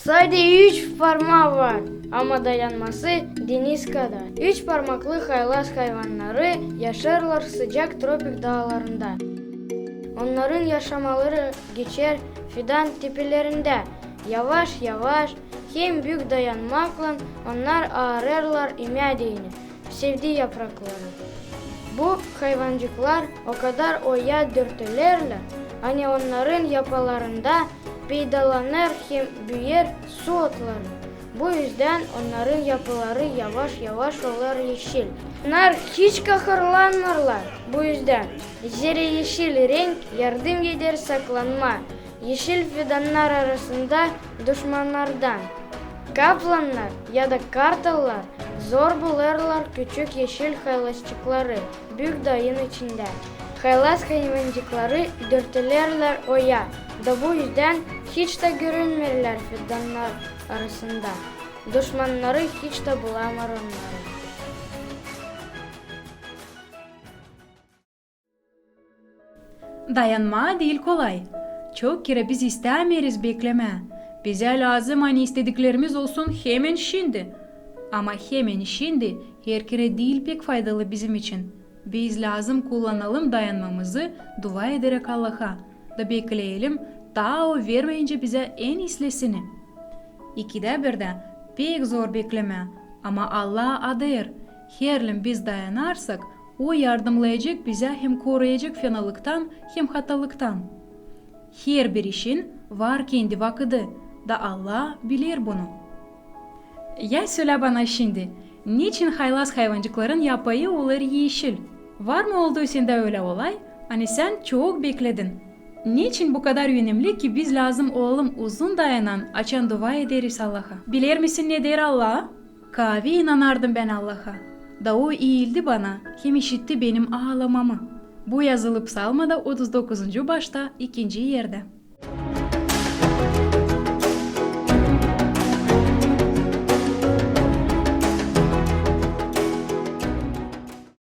Sadece 3 parmağı var ama dayanması deniz kadar. 3 parmaklı haylaz hayvanları yaşarlar sıcak tropik dağlarında. Onların yaşamaları geçer fidan tepelerinde. Yavaş yavaş hem büyük dayanmakla onlar ağrırlar imediğini, sevdiği yaprakları. Bu hayvancıklar o kadar oya dürtülerler, hani onların yapılarında peydalanır hem büyür su otları. Bu yüzden onların yapıları yavaş yavaş olur yeşil. Onlar hiç kahırlanmırlar. Bu yüzden üzeri yeşil renk yardım eder saklanma. Yeşil fidanlar arasında düşmanlardan. Kaplanlar ya da kartallar zor bulurlar küçük yeşil haylazcıkları büyük dağın içinde. Haylaz hayvancıkları dürtülerler oya da bu yüzden hiç de görünmürler fidanlar arasında. Düşmanları hiç de bulamar onları. Dayanma değil kolay. Çok kere biz istemeyiz bekleme. Bize lazım hani istediklerimiz olsun hemen şimdi. Ama hemen şimdi her kere değil pek faydalı bizim için. Biz lazım kullanalım dayanmamızı dua ederek Allah'a. Da bekleyelim ta o vermeyince bize en iyisini. İkide birde pek zor bekleme ama Allah adır. Herlim biz dayanarsak o yardımlayacak bize hem koruyacak fenalıktan hem hatalıktan. Her bir işin var kendi vakıdı da Allah bilir bunu. Ya söyle bana şimdi, niçin haylaz hayvancıkların yapayı olur yeşil? Var mı oldu sende öyle olay? Hani sen çok bekledin. Niçin bu kadar önemli ki biz lazım olalım uzun dayanan, açan dua ederiz Allah'a? Bilir misin ne der Allah? Kahve inanardım ben Allah'a. Da o eğildi bana, hem işitti benim ağlamamı. Bu yazılı Psalmada 39. başta 2. yerde.